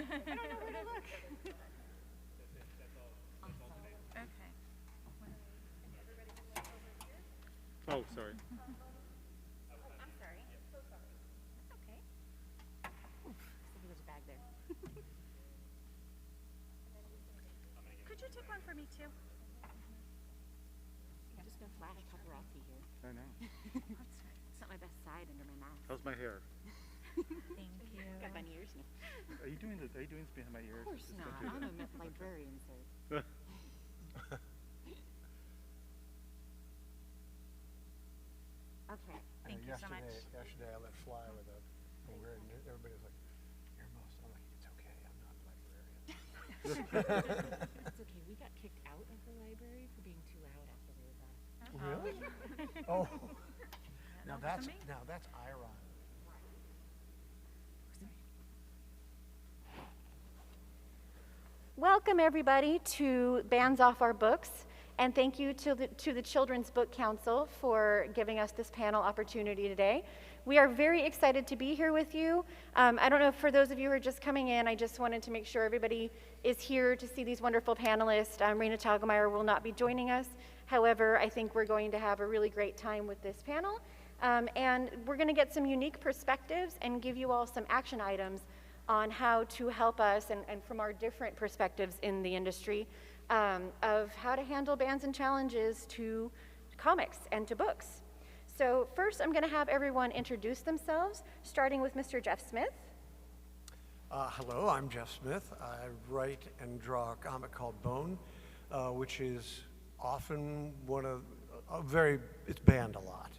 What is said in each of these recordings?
I don't know where to look. Okay. Oh, sorry. I'm sorry. So sorry. That's okay. Oof, there's a bag there. Could you take one for me too? I'm just gonna flash paparazzi here. I know. It's not my best side under my mask. How's my hair? Thank you. Got my ears now. Are you doing this behind my ears? Of course Just not. don't do I'm a librarian, sir. that. Okay. Thank you so much. Yesterday I let fly with a weird, and everybody was like, "You're most." I'm like, "It's okay. I'm not a librarian." It's okay. We got kicked out of the library for being too loud after we were done. Really? Oh. Now That's that's ironic. Welcome everybody to Bands Off Our Books, and thank you to the Children's Book Council for giving us this panel opportunity today. We are very excited to be here with you. I don't know if for those of you who are just coming in, I just wanted to make sure everybody is here to see these wonderful panelists. Rena Talgemeyer will not be joining us. However, I think we're going to have a really great time with this panel. And we're going to get some unique perspectives and give you all some action items on how to help us, and from our different perspectives in the industry, of how to handle bans and challenges to comics and to books. So first, I'm going to have everyone introduce themselves, starting with Mr. Jeff Smith. Hello, I'm Jeff Smith. I write and draw a comic called Bone, which is often it's banned a lot.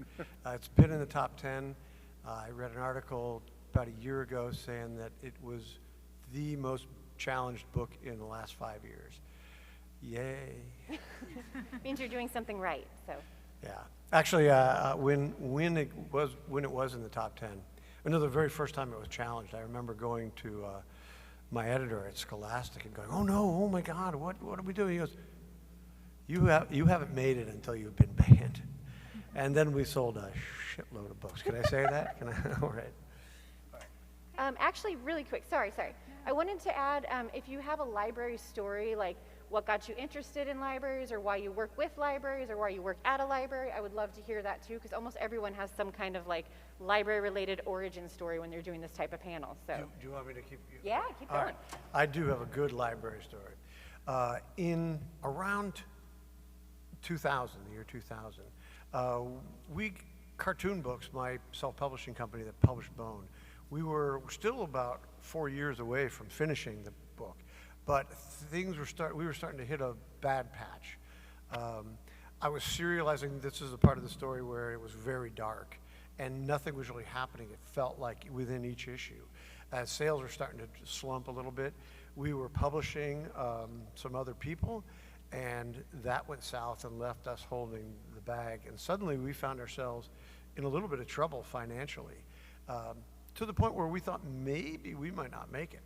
It's been in the top 10. I read an article about a year ago saying that it was the most challenged book in the last 5 years. Yay. Means you're doing something right, so. Yeah. Actually, when it was in the top 10, the very first time it was challenged, I remember going to my editor at Scholastic and going, "Oh no, oh my God, what are we doing?" He goes, you haven't made it until you've been banned." And then we sold a shitload of books. Can I say that? Can I? All right. Actually, really quick, sorry. I wanted to add, if you have a library story, like what got you interested in libraries, or why you work with libraries, or why you work at a library, I would love to hear that too, because almost everyone has some kind of like library-related origin story when they're doing this type of panel. So. Do you want me to keep? Yeah, keep going. Right. I do have a good library story. In around 2000, the year 2000, Cartoon Books, my self-publishing company that published Bone, we were still about 4 years away from finishing the book, but we were starting to hit a bad patch. I was serializing. This is a part of the story where it was very dark, and nothing was really happening. It felt like within each issue. As sales were starting to slump a little bit, we were publishing some other people, and that went south and left us holding the bag. And suddenly we found ourselves in a little bit of trouble financially, to the point where we thought maybe we might not make it.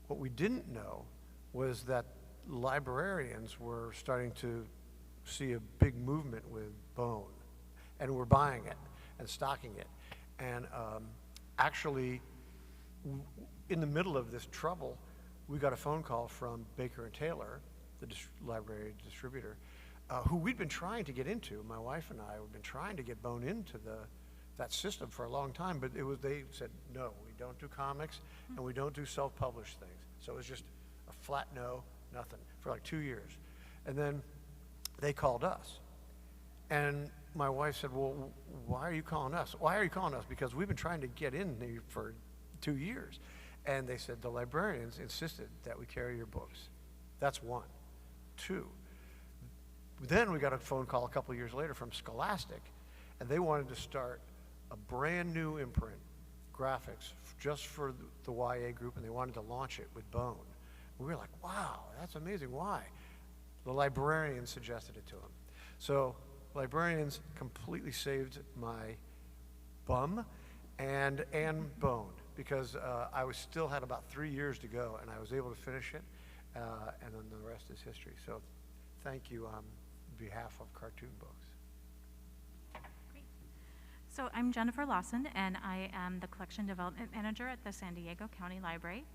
What we didn't know was that librarians were starting to see a big movement with Bone, and were buying it and stocking it. And actually, in the middle of this trouble, we got a phone call from Baker and Taylor, the library distributor, who we'd been trying to get into. My wife and I had been trying to get Bone into that system for a long time, but they said, "No, we don't do comics, and we don't do self-published things." So it was just a flat no, nothing, for like 2 years. And then they called us. And my wife said, "Well, why are you calling us?" "Why are you calling us?" "Because we've been trying to get in there for 2 years." And they said, "The librarians insisted that we carry your books." That's one. Two, then we got a phone call a couple of years later from Scholastic, and they wanted to start a brand new imprint, Graphix, just for the YA group, and they wanted to launch it with Bone. We were like, "Wow, that's amazing. Why?" The librarians suggested it to them. So librarians completely saved my bum and Bone, because I still had about 3 years to go, and I was able to finish it, and then the rest is history. So thank you on behalf of Cartoon Books. So I'm Jennifer Lawson, and I am the Collection Development Manager at the San Diego County Library.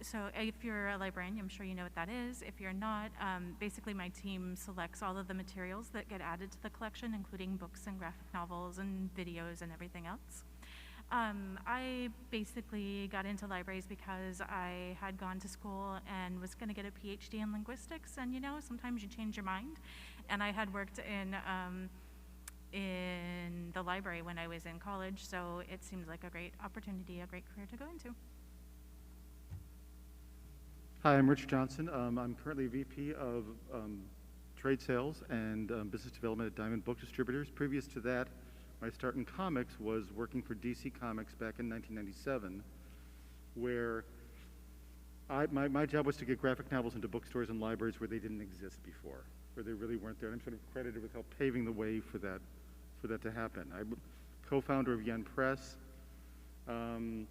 So if you're a librarian, I'm sure you know what that is. If you're not, basically my team selects all of the materials that get added to the collection, including books and graphic novels and videos and everything else. I basically got into libraries because I had gone to school and was going to get a PhD in linguistics, and you know, sometimes you change your mind. And I had worked in the library when I was in college, so it seems like a great opportunity, a great career to go into. Hi, I'm Rich Johnson. I'm currently VP of Trade Sales and Business Development at Diamond Book Distributors. Previous to that, my start in comics was working for DC Comics back in 1997, where my job was to get graphic novels into bookstores and libraries where they didn't exist before, where they really weren't there. And I'm sort of credited with help paving the way for that to happen. I'm co-founder of Yen Press. Done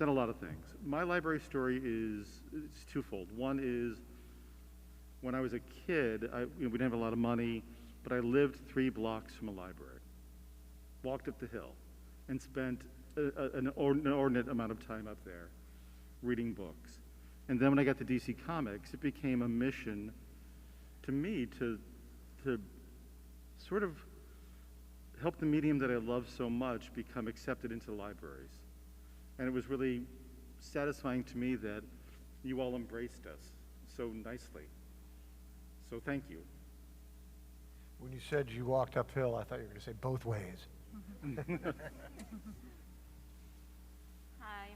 a lot of things. My library story it's twofold. One is when I was a kid, we didn't have a lot of money, but I lived 3 blocks from a library, walked up the hill, and spent an inordinate amount of time up there reading books. And then when I got to DC Comics, it became a mission to me to sort of help the medium that I love so much become accepted into libraries. And it was really satisfying to me that you all embraced us so nicely. So thank you. When you said you walked uphill, I thought you were going to say both ways. Hi,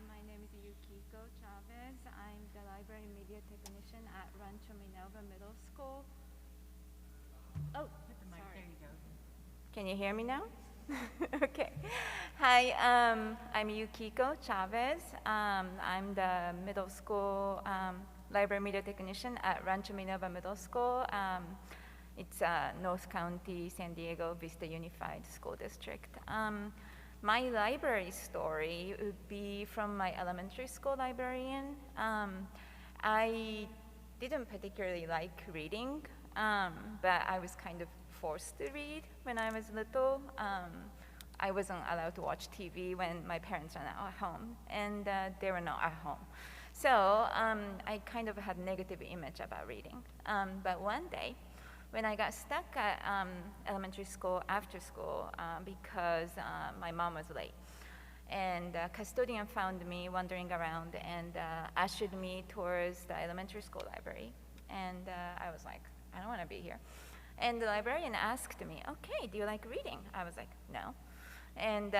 my name is Yukiko Chavez. I'm the library media technician at Rancho Minerva Middle School. Oh, sorry. Can you hear me now? Okay. Hi, I'm Yukiko Chavez. I'm the middle school library media technician at Rancho Minerva Middle School. It's North County, San Diego, Vista Unified School District. My library story would be from my elementary school librarian. I didn't particularly like reading, but I was kind of forced to read when I was little. I wasn't allowed to watch TV when my parents were not at home, and they were not at home. So I kind of had negative image about reading. But one day, when I got stuck at elementary school after school because my mom was late, and a custodian found me wandering around and ushered me towards the elementary school library. And I was like, I don't want to be here. And the librarian asked me, okay, do you like reading? I was like, no. And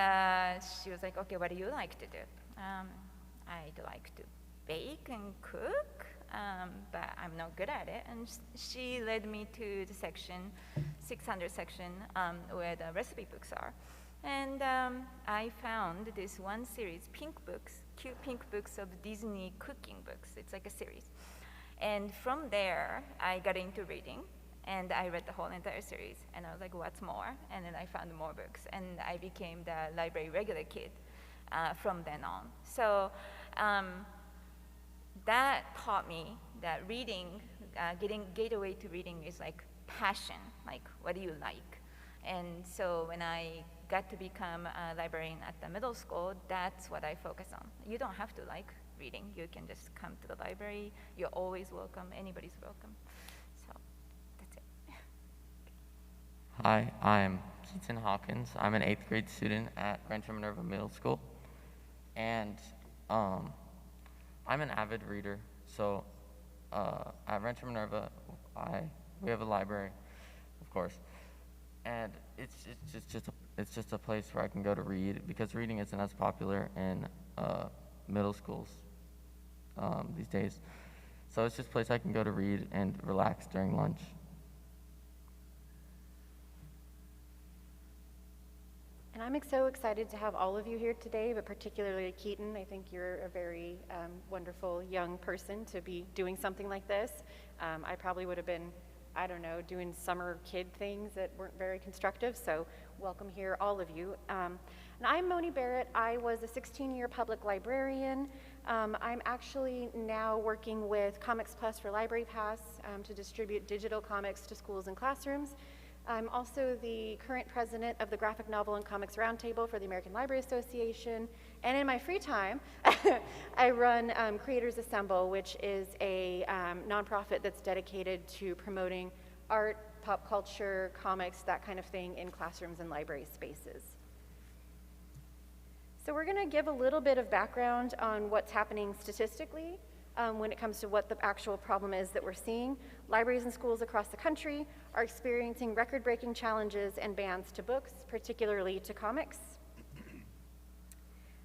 she was like, okay, what do you like to do? I'd like to bake and cook, but I'm not good at it. And she led me to the section, 600 section, where the recipe books are. And I found this one series, pink books, cute pink books of Disney cooking books. It's like a series. And from there, I got into reading. And I read the whole entire series, and I was like, what's more? And then I found more books, and I became the library regular kid from then on. So that taught me that reading, getting gateway to reading is like passion, like what do you like? And so when I got to become a librarian at the middle school, that's what I focus on. You don't have to like reading. You can just come to the library. You're always welcome. Anybody's welcome. Hi, I'm Keaton Hawkins. I'm an 8th grade student at Rancho Minerva Middle School, and I'm an avid reader. So at Rancho Minerva, we have a library, of course, and it's just a place where I can go to read, because reading isn't as popular in middle schools these days. So it's just a place I can go to read and relax during lunch. And I'm so excited to have all of you here today, but particularly Keaton. I think you're a very wonderful young person to be doing something like this. I probably would have been, I don't know, doing summer kid things that weren't very constructive, so welcome here, all of you. And I'm Moni Barrette. I was a 16-year public librarian. I'm actually now working with Comics Plus for Library Pass to distribute digital comics to schools and classrooms. I'm also the current president of the Graphic Novel and Comics Roundtable for the American Library Association. And in my free time, I run Creators Assemble, which is a nonprofit that's dedicated to promoting art, pop culture, comics, that kind of thing in classrooms and library spaces. So we're going to give a little bit of background on what's happening statistically when it comes to what the actual problem is that we're seeing. Libraries and schools across the country are experiencing record-breaking challenges and bans to books, particularly to comics.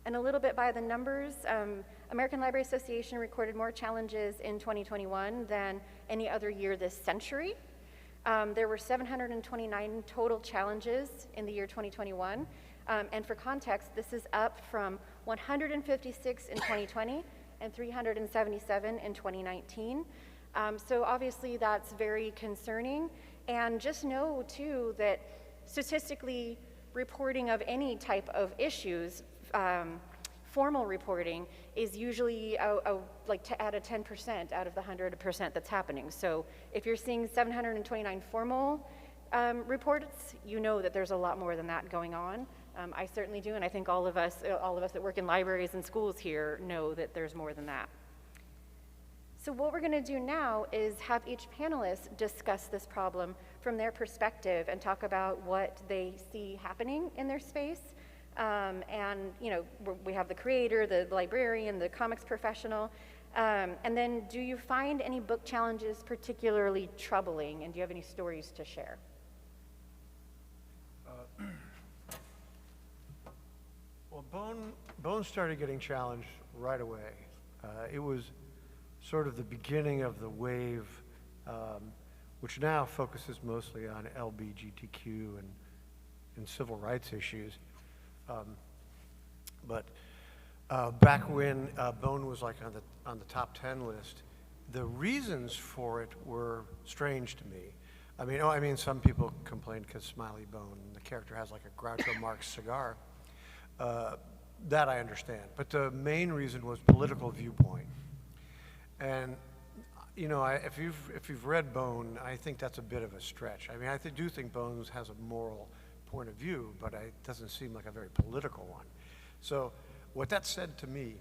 And a little bit by the numbers, American Library Association recorded more challenges in 2021 than any other year this century. There were 729 total challenges in the year 2021. And for context, this is up from 156 in 2020 and 377 in 2019. So obviously that's very concerning. And just know too that statistically reporting of any type of issues, formal reporting is usually like to add a 10% out of the 100% that's happening. So if you're seeing 729 formal reports, you know that there's a lot more than that going on. I certainly do, and I think all of us that work in libraries and schools here know that there's more than that. So what we're going to do now is have each panelist discuss this problem from their perspective and talk about what they see happening in their space. And you know, we have the creator, the librarian, the comics professional, and then do you find any book challenges particularly troubling, and do you have any stories to share? Well, Bone started getting challenged right away. It was sort of the beginning of the wave, which now focuses mostly on LGBTQ and civil rights issues. But back when Bone was like on the top 10 list, the reasons for it were strange to me. I mean, some people complained because Smiley Bone, the character has like a Groucho Marx cigar. That I understand. But the main reason was political viewpoint. And you know, if you've read Bone, I think that's a bit of a stretch. I mean, I do think Bones has a moral point of view, but it doesn't seem like a very political one. So what that said to me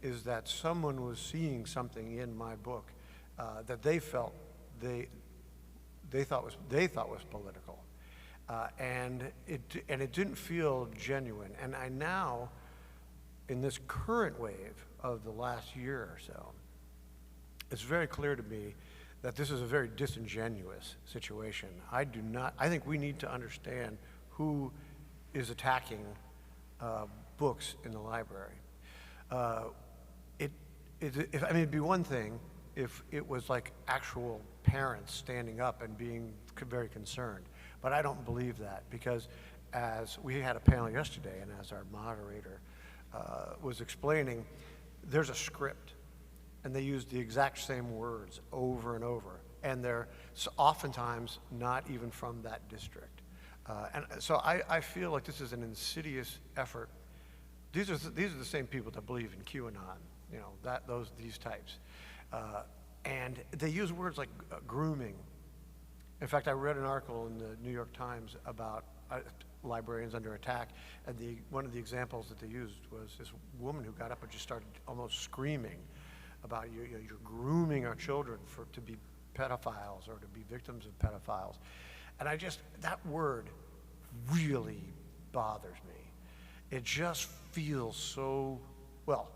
is that someone was seeing something in my book that they felt they thought was political, and it didn't feel genuine. And I now, in this current wave of the last year or so, it's very clear to me that this is a very disingenuous situation. I think we need to understand who is attacking books in the library. It'd be one thing if it was like actual parents standing up and being very concerned, but I don't believe that, because as we had a panel yesterday and as our moderator was explaining, there's a script. And they use the exact same words over and over. And they're oftentimes not even from that district. And so I feel like this is an insidious effort. These are the same people that believe in QAnon, you know, these types. And they use words like grooming. In fact, I read an article in the New York Times about librarians under attack, and one of the examples that they used was this woman who got up and just started almost screaming about you're grooming our children to be pedophiles or to be victims of pedophiles. And that word really bothers me. It just feels so, well,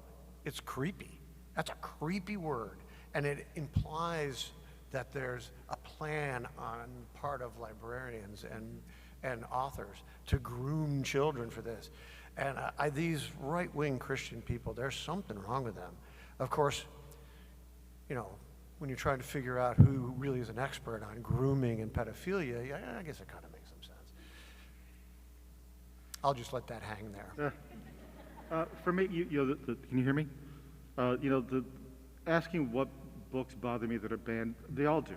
it's creepy. That's a creepy word. And it implies that there's a plan on part of librarians and authors to groom children for this. And these right-wing Christian people, there's something wrong with them. Of course, you know, when you're trying to figure out who really is an expert on grooming and pedophilia, yeah, I guess it kind of makes some sense. I'll just let that hang there. For me, can you hear me? Asking what books bother me that are banned, they all do.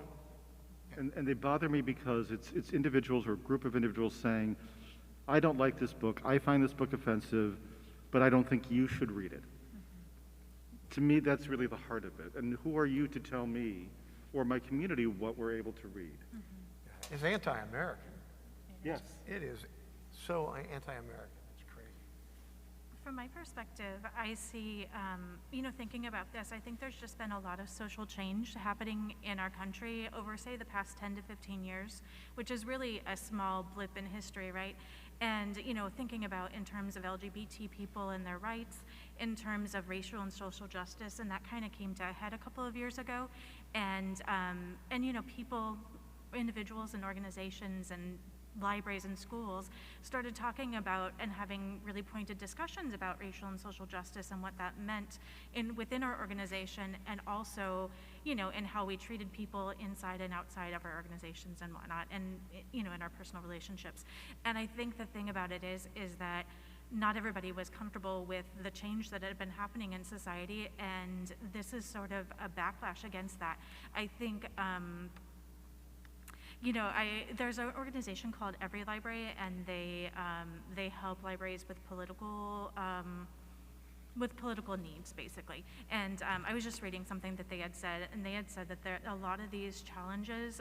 And they bother me because it's individuals or a group of individuals saying, I don't like this book, I find this book offensive, but I don't think you should read it. To me, that's really the heart of it. And who are you to tell me or my community what we're able to read? It's anti-American. Yes. It is so anti-American. It's crazy. From my perspective, I see, thinking about this, I think there's just been a lot of social change happening in our country over, say, the past 10 to 15 years, which is really a small blip in history, right? And, thinking about in terms of LGBT people and their rights, in terms of racial and social justice, and that kind of came to a head a couple of years ago. And people, individuals and organizations and libraries and schools started talking about and having really pointed discussions about racial and social justice and what that meant within our organization, and also, in how we treated people inside and outside of our organizations and whatnot, and, in our personal relationships. And I think the thing about it is that not everybody was comfortable with the change that had been happening in society, and this is sort of a backlash against that. I think, there's an organization called Every Library, and they help libraries with political needs, basically. And I was just reading something that they had said, and they had said that a lot of these challenges,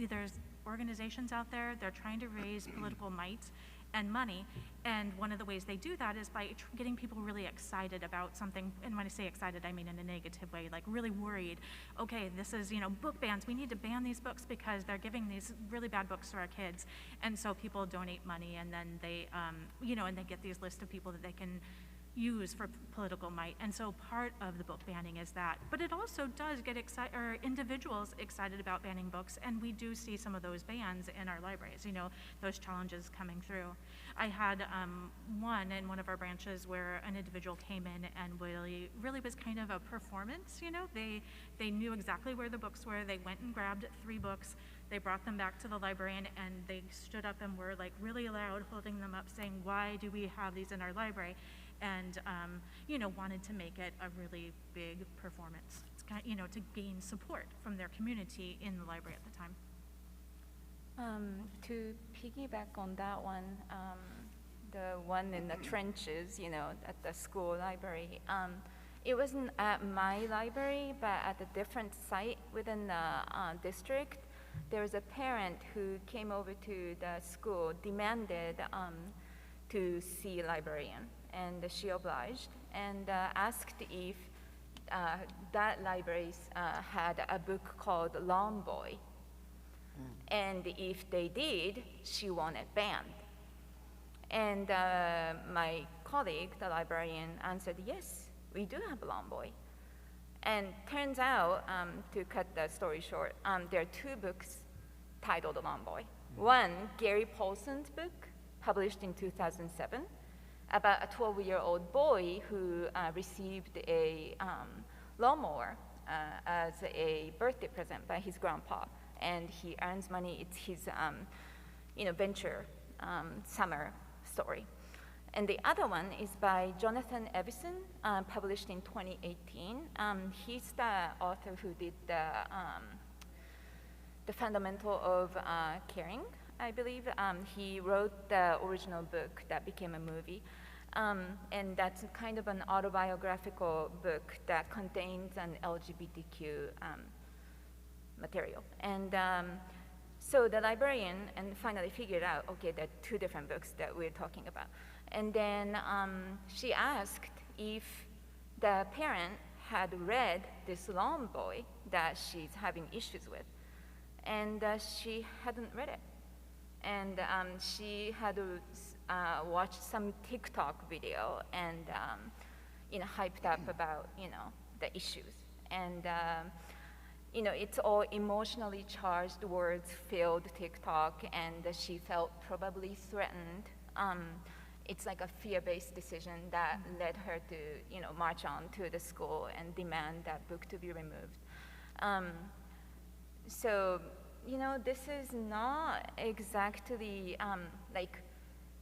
there's organizations out there, they're trying to raise political might and money, and one of the ways they do that is by getting people really excited about something. And when I say excited, I mean in a negative way, like really worried. Okay, this is, book bans, we need to ban these books because they're giving these really bad books to our kids. And so people donate money, and then they, and they get these lists of people that they can use for political might. And so part of the book banning is that. But it also does get individuals excited about banning books, and we do see some of those bans in our libraries, those challenges coming through. I had one in one of our branches where an individual came in and really was kind of a performance, They knew exactly where the books were. They went and grabbed 3 books. They brought them back to the librarian, and they stood up and were like really loud, holding them up, saying, "Why do we have these in our library?" And, wanted to make it a really big performance, to gain support from their community in the library at the time. To piggyback on that one, the one in the trenches, at the school library, it wasn't at my library, but at a different site within the district. There was a parent who came over to the school, demanded to see a librarian, and she obliged and asked if that library had a book called Lawn Boy. And if they did, she wanted banned. And my colleague, the librarian, answered, yes, we do have Lawn Boy. And turns out, to cut the story short, there are 2 books titled Lawn Boy. One, Gary Paulson's book, published in 2007, about a 12-year-old boy who received a lawnmower as a birthday present by his grandpa, and he earns money. It's his, venture summer story. And the other one is by Jonathan Evison, published in 2018. He's the author who did the fundamental of caring, I believe. He wrote the original book that became a movie. And that's kind of an autobiographical book that contains an LGBTQ material. And so the librarian finally figured out, okay, there are 2 different books that we're talking about. And then she asked if the parent had read this Lawn Boy that she's having issues with. And she hadn't read it. And she had to watch some TikTok video and, hyped up about, the issues. And, it's all emotionally charged words filled TikTok, and she felt probably threatened. It's like a fear-based decision that led her to, march on to the school and demand that book to be removed. So, this is not exactly like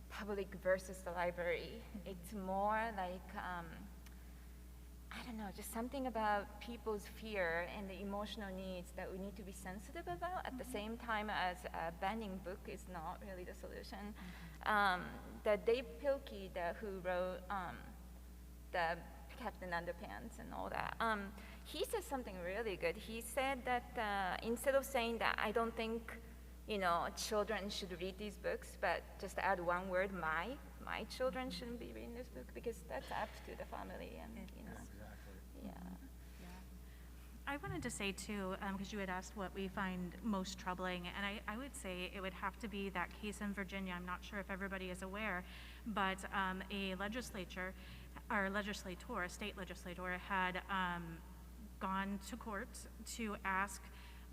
public versus the library. It's more like, I don't know, just something about people's fear and the emotional needs that we need to be sensitive about at the same time as banning book is not really the solution. The Dave Pilkey, who wrote the Captain Underpants and all that, he said something really good. He said that instead of saying that I don't think, children should read these books, but just add one word, my children shouldn't be reading this book, because that's up to the family, and yeah. I wanted to say too, because you had asked what we find most troubling, and I would say it would have to be that case in Virginia. I'm not sure if everybody is aware, but a legislator, a state legislator, had gone to court to ask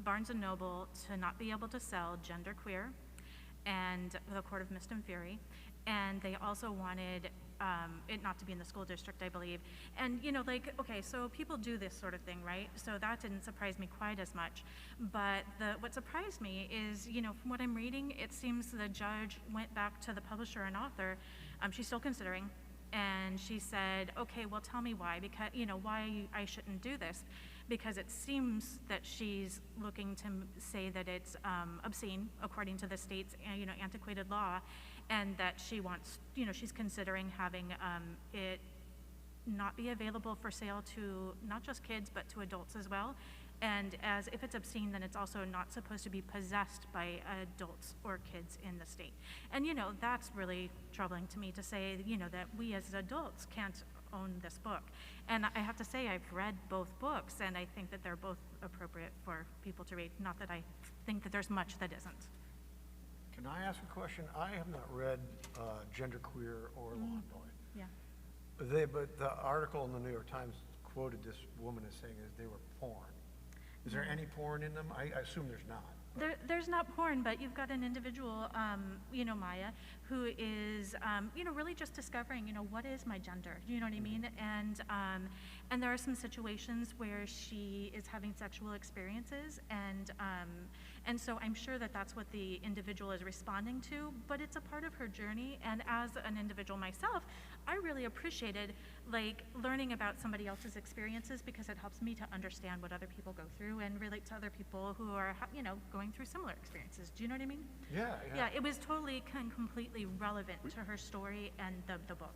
Barnes & Noble to not be able to sell genderqueer, and the Court of Mist and Fury, and they also wanted it not to be in the school district, I believe. And okay, so people do this sort of thing, right? So that didn't surprise me quite as much. But what surprised me is, from what I'm reading, it seems the judge went back to the publisher and author. She's still considering, and she said, okay, well, tell me why, because why I shouldn't do this, because it seems that she's looking to say that it's obscene according to the state's antiquated law, and that she wants, she's considering having it not be available for sale to not just kids but to adults as well. And as if it's obscene, then it's also not supposed to be possessed by adults or kids in the state. And that's really troubling to me, to say that we as adults can't own this book. And I have to say, I've read both books, and I think that they're both appropriate for people to read. Not that I think that there's much that isn't. Can I ask a question? I have not read Genderqueer or Lawn Boy. Yeah. But the article in the New York Times quoted this woman as saying that they were porn. Is there any porn in them? I assume there's not. There's not porn, but you've got an individual, Maya, who is, really just discovering, what is my gender? You know what I mean? And there are some situations where she is having sexual experiences, and so I'm sure that that's what the individual is responding to, but it's a part of her journey. And as an individual myself, I really appreciated learning about somebody else's experiences, because it helps me to understand what other people go through and relate to other people who are, going through similar experiences. Do you know what I mean? Yeah. Yeah, it was totally completely relevant to her story and the book.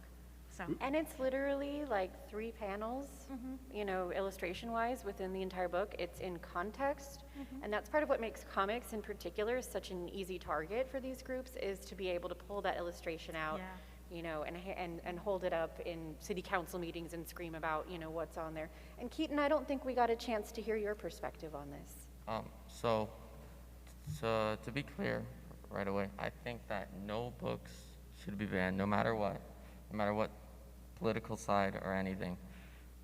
So. And it's literally 3 panels, illustration-wise within the entire book. It's in context, and that's part of what makes comics in particular such an easy target for these groups, is to be able to pull that illustration out, and hold it up in city council meetings and scream about, what's on there. And Keaton, I don't think we got a chance to hear your perspective on this. So to be clear right away, I think that no books should be banned, no matter what political side or anything.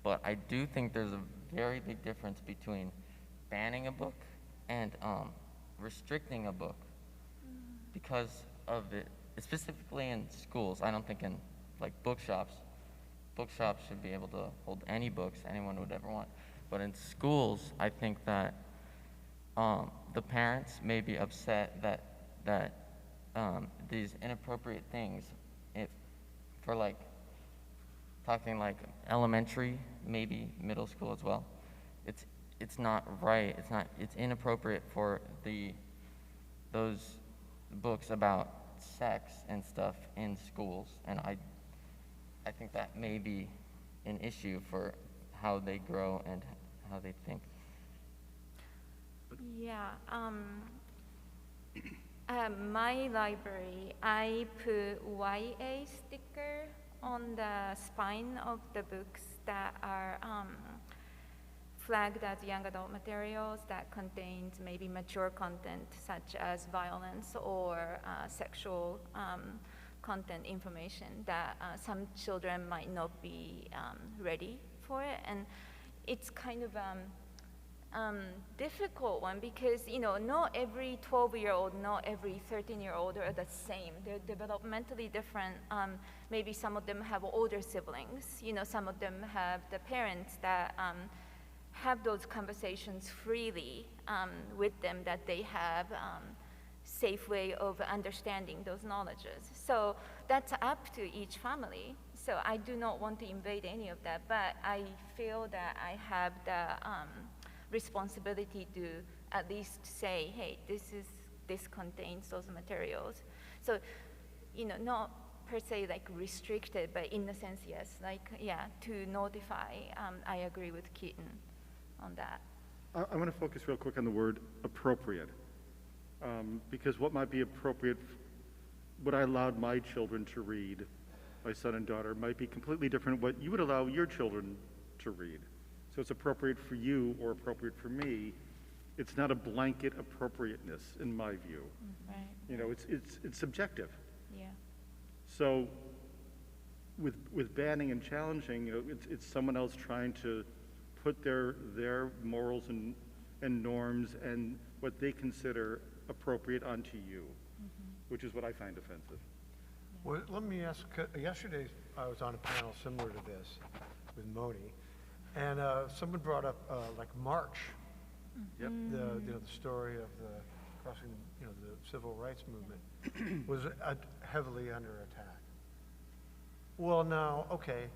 But I do think there's a very big difference between banning a book and restricting a book because of it, specifically in schools. I don't think in bookshops. Bookshops should be able to hold any books anyone would ever want. But in schools, I think that the parents may be upset that these inappropriate things, for talking elementary, maybe middle school as well, it's not right. It's inappropriate for those books about sex and stuff in schools, and I think that may be an issue for how they grow and how they think. Yeah. My library, I put YA sticker on the spine of the books that are flagged as young adult materials that contains maybe mature content such as violence or sexual content information that some children might not be ready for it. And it's kind of difficult one because, not every 12-year-old, not every 13-year-old are the same. They're developmentally different. Maybe some of them have older siblings. Some of them have the parents that have those conversations freely with them, that they have safe way of understanding those knowledges. So that's up to each family. So I do not want to invade any of that, but I feel that I have the responsibility to at least say, hey, this contains those materials. So, not per se restricted, but in a sense, yes, to notify. I agree with Keaton on that. I want to focus real quick on the word appropriate. Because what might be appropriate, what I allowed my children to read, my son and daughter, might be completely different what you would allow your children to read. So it's appropriate for you or appropriate for me. It's not a blanket appropriateness in my view. Right. You know, it's subjective. Yeah. So with banning and challenging, you know, it's someone else trying to put their morals and norms and what they consider appropriate onto you, which is what I find offensive. Well, let me ask, yesterday I was on a panel similar to this with Moni, and someone brought up like March, Yep. the story of the crossing, the civil rights movement was heavily under attack. Well, now, okay,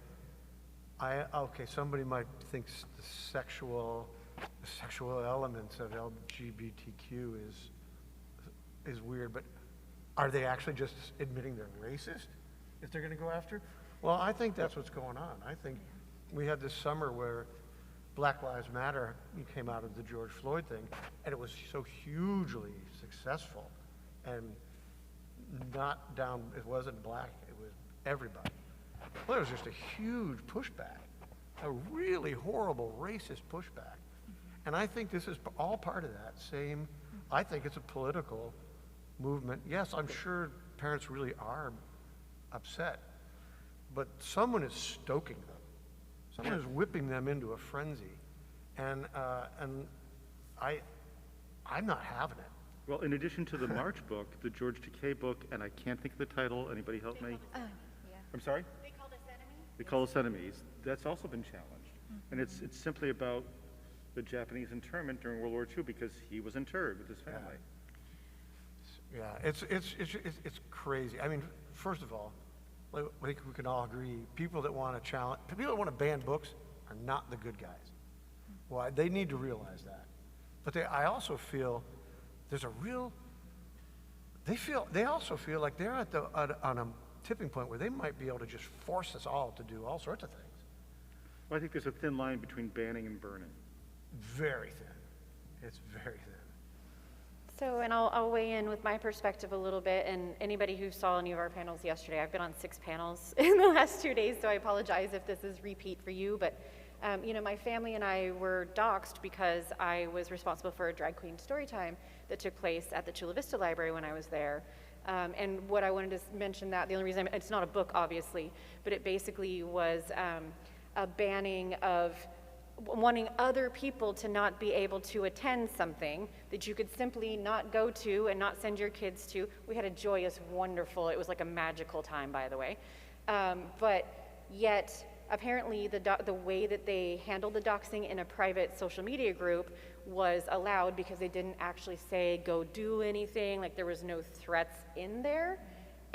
somebody might think the sexual elements of LGBTQ is weird, but are they actually just admitting they're racist if they're going to go after? Well, I think that's what's going on. I think we had this summer where Black Lives Matter came out of the George Floyd thing, and it was so hugely successful, and it wasn't black, it was everybody. Well, there was just a huge pushback, a really horrible racist pushback. And I think this is all part of that same, I think it's a political movement. Yes, I'm sure parents really are upset, but someone is stoking them. Someone is whipping them into a frenzy. And I'm not having it. Well, in addition to the March book, the George Takei book, and I can't think of the title, anybody help me? Yeah. I'm sorry? They called us enemies? They Call Us Enemies. That's also been challenged. And it's simply about the Japanese internment during World War II because he was interred with his family. Yeah, it's crazy. I mean, first of all, I think we can all agree, people that want to ban books are not the good guys. Well, they need to realize that. But I also feel there's a real, they also feel like they're on a tipping point where they might be able to just force us all to do all sorts of things. Well, I think there's a thin line between banning and burning. Very thin. It's very thin. So, and I'll weigh in with my perspective a little bit, and anybody who saw any of our panels yesterday, I've been on 6 panels in the last 2 days, so I apologize if this is repeat for you, but my family and I were doxxed because I was responsible for a drag queen story time that took place at the Chula Vista Library when I was there. And what I wanted to mention that, the only reason, it's not a book obviously, but it basically was a banning of wanting other people to not be able to attend something that you could simply not go to and not send your kids to. We had a joyous, wonderful, it was like a magical time, by the way. But yet, apparently, the way that they handled the doxing in a private social media group was allowed because they didn't actually say, go do anything, like there was no threats in there.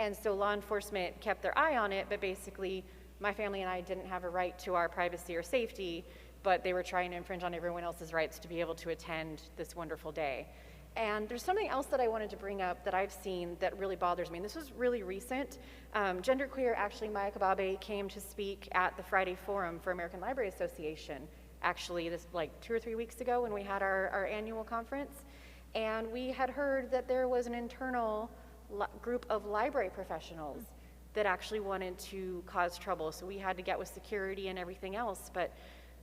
And so law enforcement kept their eye on it, but basically, my family and I didn't have a right to our privacy or safety, but they were trying to infringe on everyone else's rights to be able to attend this wonderful day. And there's something else that I wanted to bring up that I've seen that really bothers me, and this was really recent. Genderqueer, actually, Maya Kababe came to speak at the Friday Forum for American Library Association, actually this like 2 or 3 weeks ago when we had our annual conference. And we had heard that there was an internal group of library professionals that actually wanted to cause trouble. So we had to get with security and everything else, but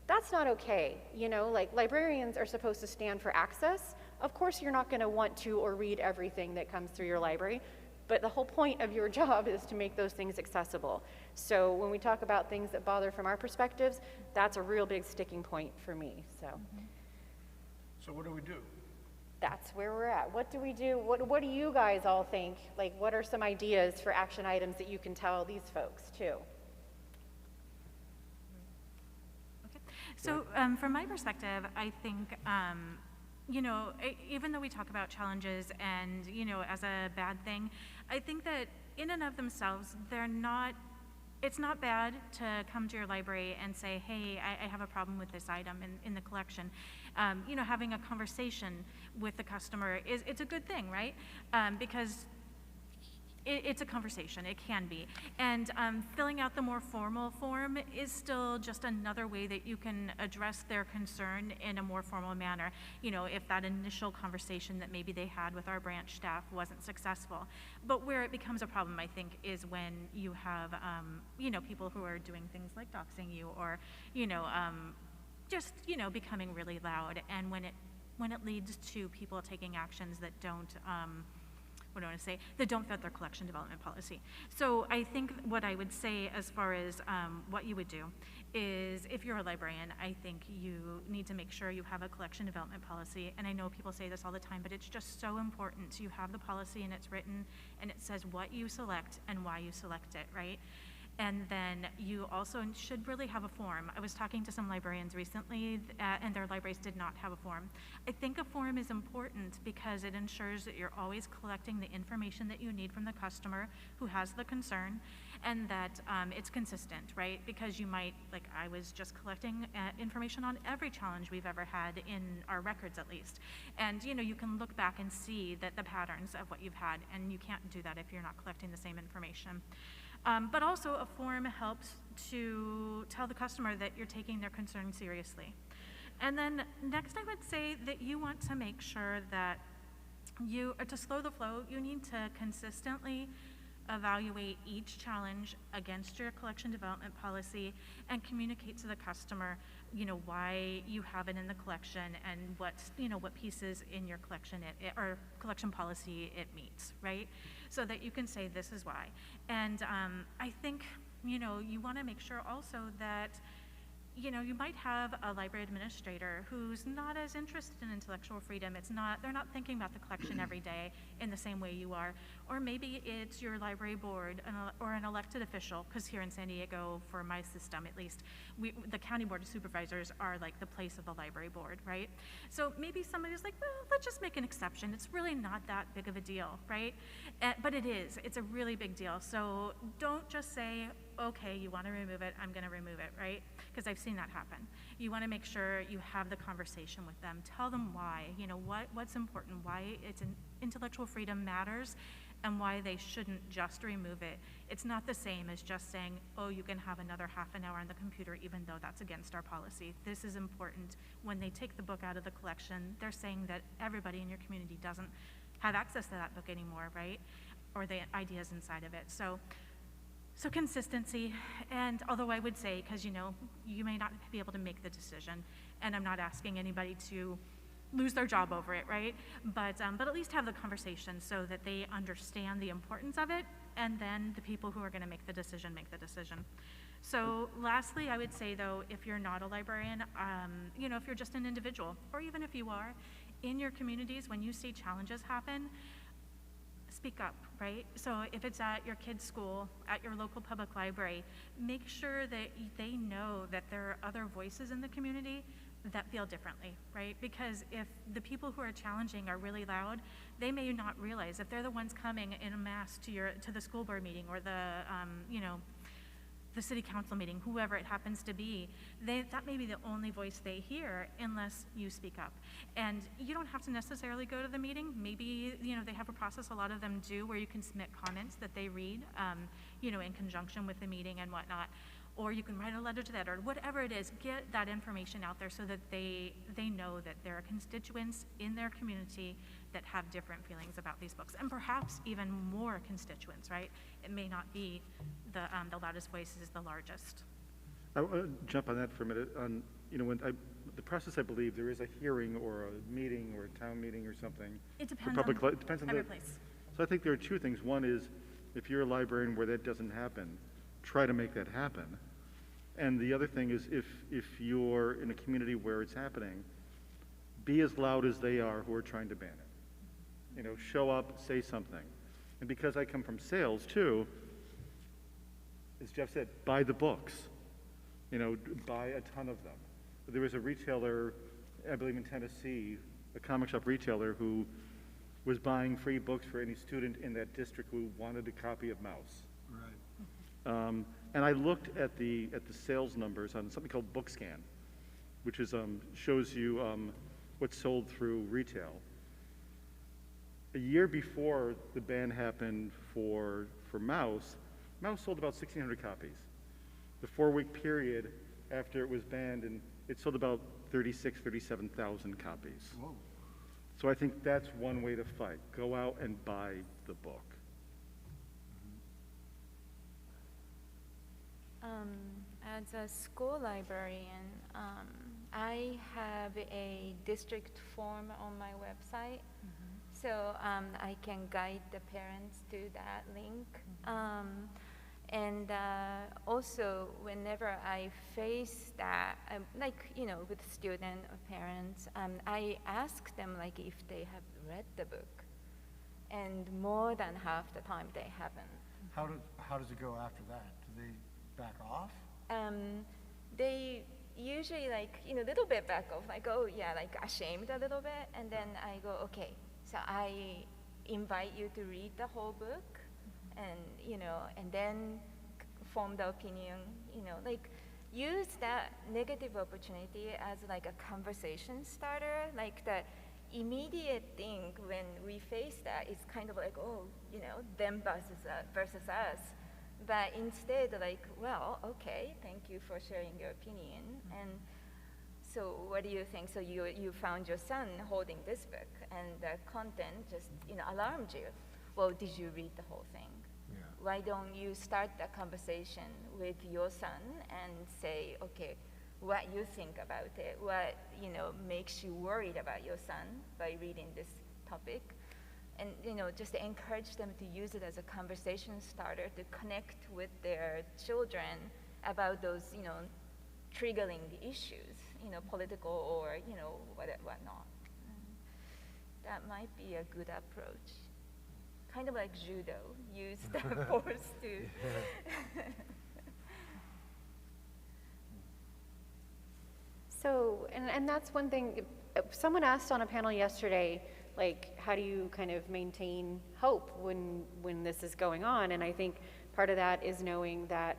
that's not okay. Like librarians are supposed to stand for access. Of course you're not gonna want to or read everything that comes through your library, but the whole point of your job is to make those things accessible. So when we talk about things that bother from our perspectives, that's a real big sticking point for me, so. So what do we do? That's where we're at. What do we do? What do you guys all think? Like, what are some ideas for action items that you can tell these folks too? So from my perspective, I think, even though we talk about challenges and, as a bad thing, I think that in and of themselves, it's not bad to come to your library and say, hey, I have a problem with this item in the collection. Having a conversation with the customer it's a good thing, right? Because it's a conversation, it can be. And filling out the more formal form is still just another way that you can address their concern in a more formal manner. You know, if that initial conversation that maybe they had with our branch staff wasn't successful. But where it becomes a problem, I think, is when you have, you know, people who are doing things like doxing you or, you know, just, you know, becoming really loud. And when it leads to people taking actions that don't, what do I want to say, that don't fit their collection development policy. So I think what I would say as far as what you would do is, if you're a librarian, I think you need to make sure you have a collection development policy. And I know people say this all the time, but it's just so important. You have the policy and it's written and it says what you select and why you select it, right? And then you also should really have a form. I was talking to some librarians recently, and their libraries did not have a form. I think a form is important because it ensures that you're always collecting the information that you need from the customer who has the concern, and that it's consistent, right? Because you might, like I was just collecting information on every challenge we've ever had in our records at least. And you know, you can look back and see that the patterns of what you've had, and you can't do that if you're not collecting the same information. But also a form helps to tell the customer that you're taking their concern seriously. And then next I would say that you want to make sure that to slow the flow, you need to consistently evaluate each challenge against your collection development policy and communicate to the customer, you know, why you have it in the collection and what pieces in your collection or collection policy it meets, right? So that you can say this is why. And I think, you know, you want to make sure also that, you know, you might have a library administrator who's not as interested in intellectual freedom. They're not thinking about the collection every day in the same way you are. Or maybe it's your library board or an elected official, because here in San Diego, for my system at least, the county board of supervisors are like the place of the library board, right? So maybe somebody's like, well, let's just make an exception. It's really not that big of a deal, right? But it is. It's a really big deal. So don't just say, okay, you want to remove it, I'm going to remove it, right? Because I've seen that happen. You want to make sure you have the conversation with them. Tell them why, you know, what's important, why intellectual freedom matters, and why they shouldn't just remove it. It's not the same as just saying, oh, you can have another half an hour on the computer, even though that's against our policy. This is important. When they take the book out of the collection, they're saying that everybody in your community doesn't have access to that book anymore, right? Or the ideas inside of it. So consistency, and although I would say, because you know, you may not be able to make the decision, and I'm not asking anybody to lose their job over it, right? But at least have the conversation so that they understand the importance of it, and then the people who are going to make the decision make the decision. So lastly, I would say though, if you're not a librarian, you know, if you're just an individual, or even if you are, in your communities, when you see challenges happen, speak up, right? So if it's at your kid's school, at your local public library, make sure that they know that there are other voices in the community that feel differently, right? Because if the people who are challenging are really loud, they may not realize if they're the ones coming in a mass to the school board meeting or the, you know, the city council meeting, whoever it happens to be, that may be the only voice they hear unless you speak up. And you don't have to necessarily go to the meeting. Maybe, you know, they have a process, a lot of them do, where you can submit comments that they read, you know, in conjunction with the meeting and whatnot. Or you can write a letter to that, or whatever it is, get that information out there so that they know that there are constituents in their community that have different feelings about these books, and perhaps even more constituents, right? It may not be the loudest voice is the largest. I want to jump on that for a minute. You know, the process, I believe, there is a hearing or a meeting or a town meeting or something. It depends it depends on every place. So I think there are two things. One is, if you're a librarian where that doesn't happen, try to make that happen. And the other thing is, if you're in a community where it's happening, be as loud as they are who are trying to ban it. You know, show up, say something. And because I come from sales too, as Jeff said, buy the books. You know, buy a ton of them. There was a retailer, I believe in Tennessee, a comic shop retailer who was buying free books for any student in that district who wanted a copy of Mouse. Right. And I looked at the sales numbers on something called BookScan, which is shows you what's sold through retail. A year before the ban happened for Mouse, Mouse sold about 1,600 copies. The 4-week period after it was banned, and it sold about 37,000 copies. Whoa. So I think that's one way to fight. Go out and buy the book. As a school librarian, I have a district form on my website, so I can guide the parents to that link. And also, whenever I face that, like, you know, with student or parents, I ask them, like, if they have read the book. And more than half the time, they haven't. How does it go after that? Do they back off? They usually, like, you know, a little bit back off, like, oh, yeah, like, ashamed a little bit. And then I go, okay, so I invite you to read the whole book. And, you know, and then form the opinion, you know, like, use that negative opportunity as like a conversation starter. Like, the immediate thing when we face that is kind of like, oh, you know, them versus us. But instead, like, well, okay, thank you for sharing your opinion. And so what do you think? So you found your son holding this book, and the content just, you know, alarmed you. Well, did you read the whole thing? Yeah. Why don't you start the conversation with your son and say, okay, what you think about it, what, you know, makes you worried about your son by reading this topic, and, you know, just encourage them to use it as a conversation starter to connect with their children about those, you know, triggering issues, you know, political or, you know, whatnot. That might be a good approach. Kind of like judo, use the force to. So, and that's one thing, someone asked on a panel yesterday, like, how do you kind of maintain hope when this is going on? And I think part of that is knowing that,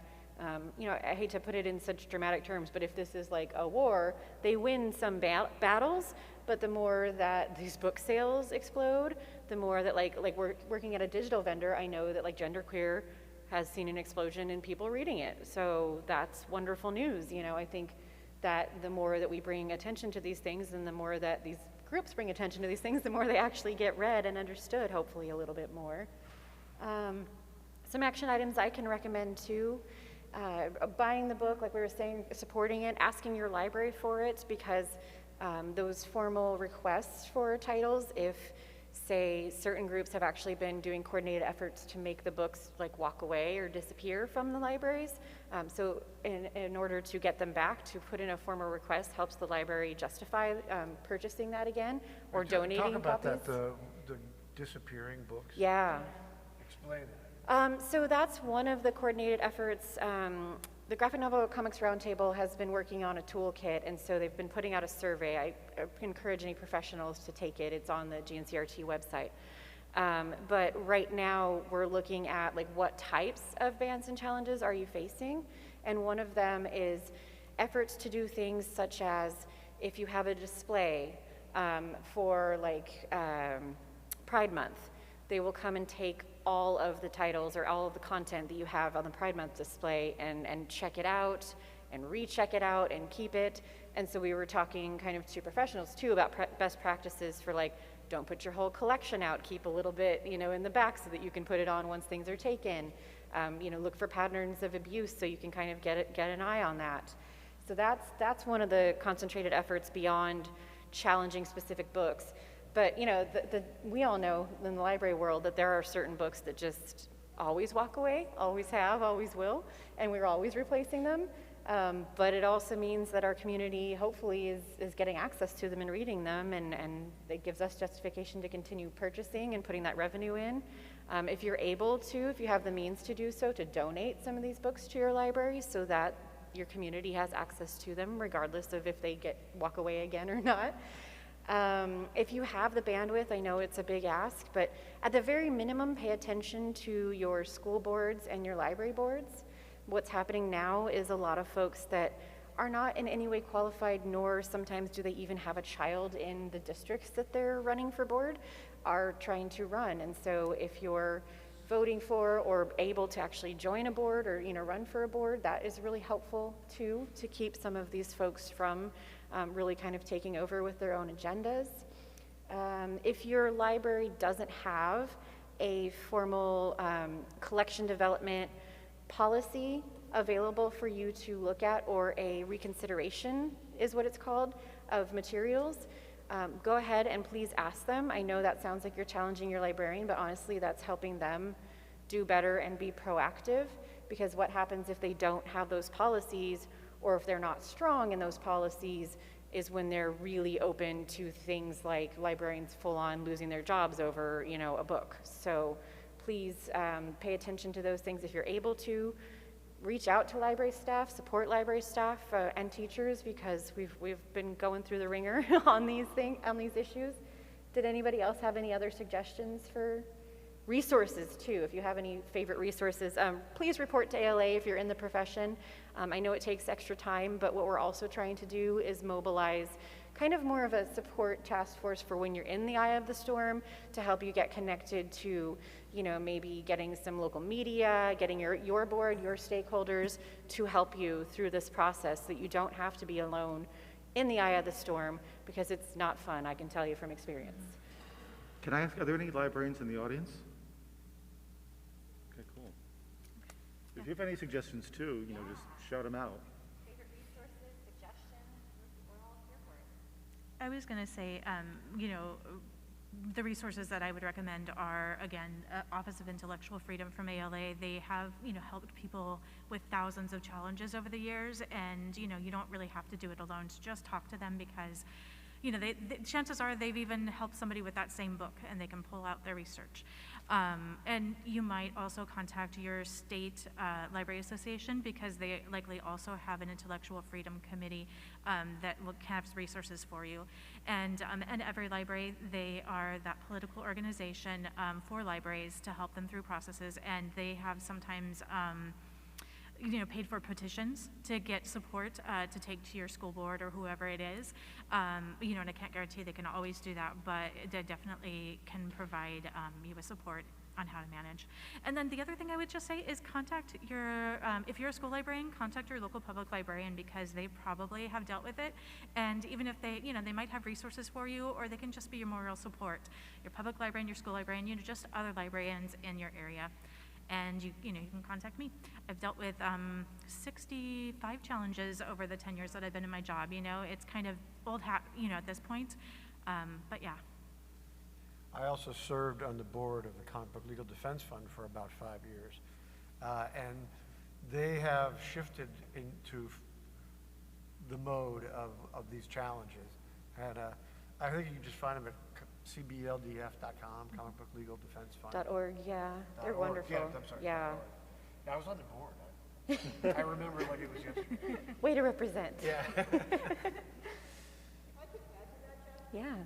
you know, I hate to put it in such dramatic terms, but if this is like a war, they win some battles, but the more that these book sales explode, the more that, like we're working at a digital vendor, I know that, like, genderqueer has seen an explosion in people reading it. So that's wonderful news. You know, I think that the more that we bring attention to these things, and the more that these groups bring attention to these things, the more they actually get read and understood, hopefully a little bit more. Some action items I can recommend too. Buying the book, like we were saying, supporting it, asking your library for it, because those formal requests for titles, if, say, certain groups have actually been doing coordinated efforts to make the books like walk away or disappear from the libraries. So in order to get them back, to put in a formal request helps the library justify purchasing that again or donating copies. Talk about copies. that, the disappearing books. Yeah. Explain that. So that's one of the coordinated efforts. The Graphic Novel Comics Roundtable has been working on a toolkit, and so they've been putting out a survey. I encourage any professionals to take it. It's on the GNCRT website. But right now, we're looking at, like, what types of bans and challenges are you facing? And one of them is efforts to do things such as, if you have a display for, like, Pride Month, they will come and take all of the titles or all of the content that you have on the Pride Month display and check it out and recheck it out and keep it. And so we were talking kind of to professionals too about best practices for, like, don't put your whole collection out, keep a little bit, you know, in the back so that you can put it on once things are taken. You know, look for patterns of abuse so you can kind of get an eye on that. So that's one of the concentrated efforts beyond challenging specific books. But, you know, we all know in the library world that there are certain books that just always walk away, always have, always will, and we're always replacing them. But it also means that our community hopefully is getting access to them and reading them, and it gives us justification to continue purchasing and putting that revenue in. If you're able to, if you have the means to do so, to donate some of these books to your library so that your community has access to them regardless of if they walk away again or not. If you have the bandwidth, I know it's a big ask, but at the very minimum, pay attention to your school boards and your library boards. What's happening now is a lot of folks that are not in any way qualified, nor sometimes do they even have a child in the districts that they're running for board, are trying to run. And so if you're voting for or able to actually join a board or run for a board, that is really helpful too, to keep some of these folks from really kind of taking over with their own agendas. If your library doesn't have a formal collection development policy available for you to look at, or a reconsideration is what it's called, of materials, go ahead and please ask them. I know that sounds like you're challenging your librarian, but honestly that's helping them do better and be proactive, because what happens if they don't have those policies, or if they're not strong in those policies, is when they're really open to things like librarians full on losing their jobs over a book. So please pay attention to those things if you're able to. Reach out to library staff, support library staff and teachers, because we've been going through the ringer on these issues. Did anybody else have any other suggestions for resources too? If you have any favorite resources, please report to ALA if you're in the profession. I know it takes extra time, but what we're also trying to do is mobilize kind of more of a support task force for when you're in the eye of the storm, to help you get connected to, maybe getting some local media, getting your board, your stakeholders to help you through this process, so that you don't have to be alone in the eye of the storm, because it's not fun, I can tell you from experience. Can I ask, are there any librarians in the audience? Okay, cool. If you have any suggestions too, just shout them out. Favorite resources, suggestions, we're all here for it. I was going to say, the resources that I would recommend are, again, Office of Intellectual Freedom from ALA. They have, helped people with thousands of challenges over the years, and, you don't really have to do it alone. So just talk to them, because, chances are they've even helped somebody with that same book, and they can pull out their research. And you might also contact your state library association, because they likely also have an intellectual freedom committee that has resources for you. And every library, they are that political organization for libraries to help them through processes, and they have sometimes paid for petitions to get support to take to your school board or whoever it is. And I can't guarantee they can always do that, but they definitely can provide you with support on how to manage. And then the other thing I would just say is contact your, if you're a school librarian, contact your local public librarian, because they probably have dealt with it. And even if they, they might have resources for you, or they can just be your moral support. Your public librarian, your school librarian, just other librarians in your area. And you can contact me. I've dealt with 65 challenges over the 10 years that I've been in my job. It's kind of old hat, at this point. But yeah. I also served on the board of the Comic Book Legal Defense Fund for about 5 years. And they have shifted into the mode of these challenges. And I think you can just find them at cbldf.com, Comic Book Legal Defense Fund. .org, yeah, they're .org. wonderful. Yeah, I'm sorry. Yeah. I was on the board. I remember like it was yesterday. Way to represent. Yeah. I could add to that, Jeff. Yeah.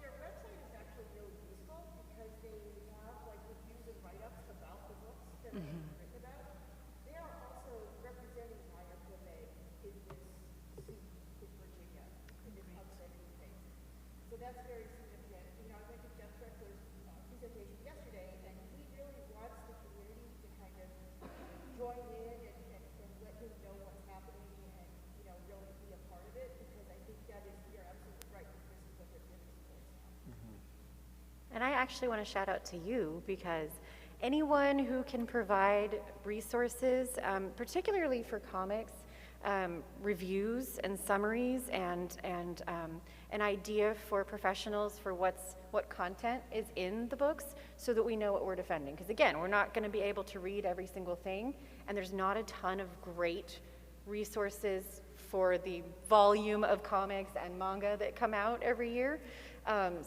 Their website is actually really useful, because they have like reviews and write-ups about the books that are written about. They are also representing YFMA in this seat in Virginia, in this upsetting case. So that's very significant. I went to Jeff Streckler's presentation yesterday, and he really wants the community to kind of join in and let him know what's happening, and really be a part of it, because I think that is, you're absolutely right, that this is what they're getting towards now. And I actually want to shout out to you, because anyone who can provide resources, particularly for comics, reviews and summaries, and an idea for professionals for what content is in the books, so that we know what we're defending. Because again, we're not going to be able to read every single thing, and there's not a ton of great resources for the volume of comics and manga that come out every year.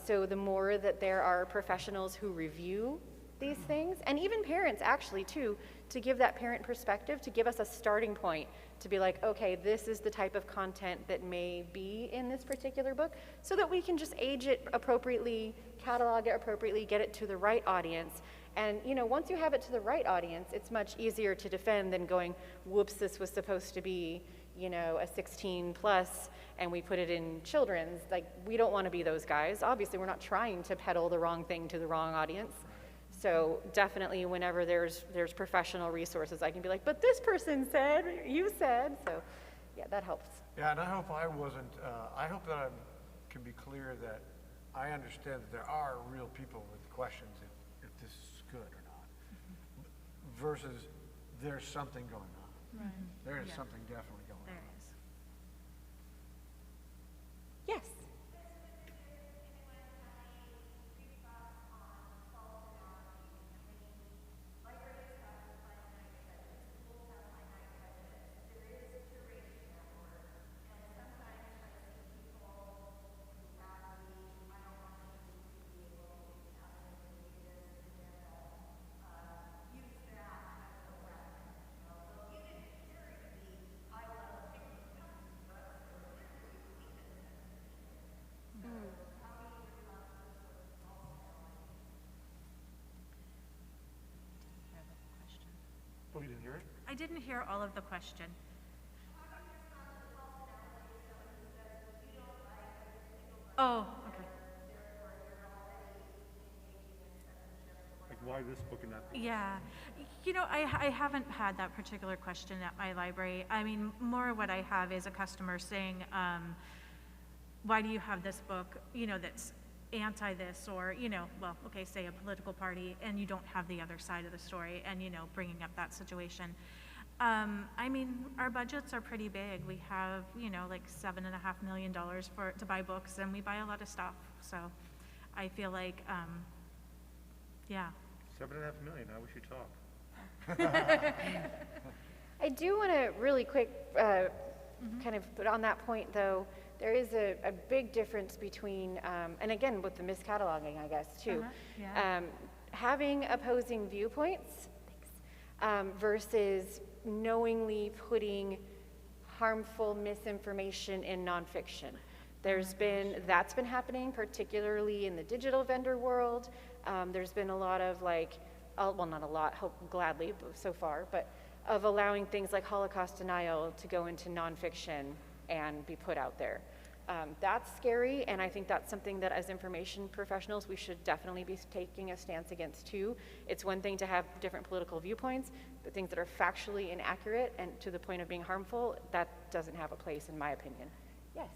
So the more that there are professionals who review these things, and even parents actually too, to give that parent perspective, to give us a starting point, to be like, okay, this is the type of content that may be in this particular book, so that we can just age it appropriately, catalog it appropriately, get it to the right audience. And once you have it to the right audience, it's much easier to defend than going, whoops, this was supposed to be, you know, a 16 plus and we put it in children's, like, we don't want to be those guys. Obviously, we're not trying to peddle the wrong thing to the wrong audience. So definitely whenever there's professional resources, I can be like, but this person said, you said, so yeah, that helps. Yeah, and I hope I wasn't, I hope that I can be clear that I understand that there are real people with questions if this is good or not, versus there's something going on. Right. There is Yeah. something definitely going There on. is. Yes. Oh, you didn't hear it? I didn't hear all of the question. Oh, okay. Like, why this book and that book? Yeah, you know, I haven't had that particular question at my library. I mean, more what I have is a customer saying, why do you have this book, you know, that's anti this, or, you know, well, okay, say a political party, and you don't have the other side of the story, and, you know, bringing up that situation. I mean, our budgets are pretty big. We have, you know, like $7.5 million to buy books, and we buy a lot of stuff. So I feel like, yeah. $7.5 million, I wish you'd talk. I do want to really quick kind of put on that point, though, there is a big difference between, and again, with the miscataloging, I guess, too, Yeah. having opposing viewpoints versus knowingly putting harmful misinformation in nonfiction. That's been happening, particularly in the digital vendor world. There's been a lot of like, well, not a lot, gladly so far, but of allowing things like Holocaust denial to go into nonfiction and be put out there. That's scary, and I think that's something that as information professionals we should definitely be taking a stance against too. It's one thing to have different political viewpoints, but things that are factually inaccurate and to the point of being harmful, that doesn't have a place in my opinion. Yes.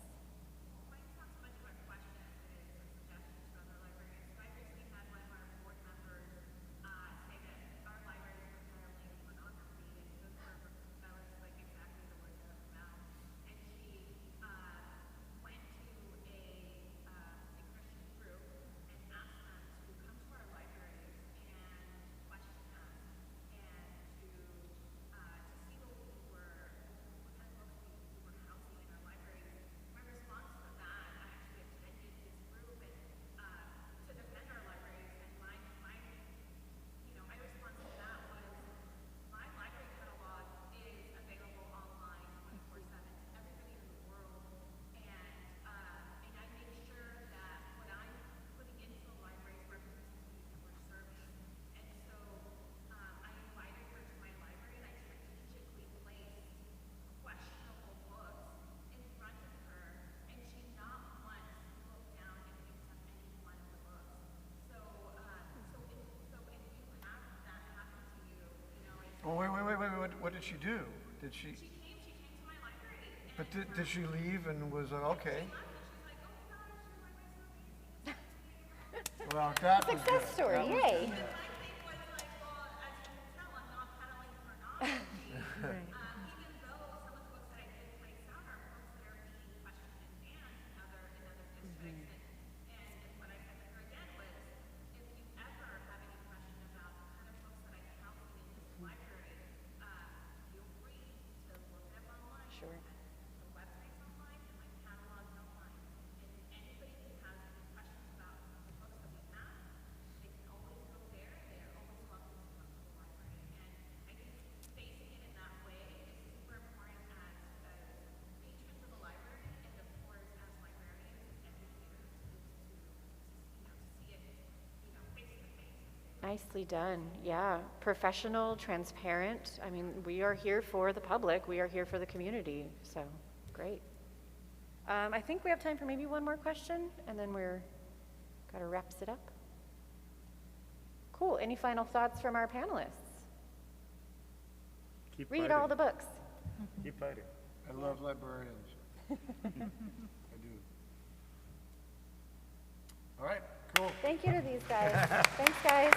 Oh, wait, what did she do? Did she? She came to my library. But did she leave and was okay? Well, that was good. Success story, yay. Right. Sure. Nicely done. Yeah, professional, transparent. I mean, we are here for the public. We are here for the community. So, great. I think we have time for maybe one more question, and then gotta wraps it up. Cool. Any final thoughts from our panelists? Keep Read fighting. all the books. Keep fighting. I love librarians. I do. All right, cool. Thank you to these guys. Thanks, guys.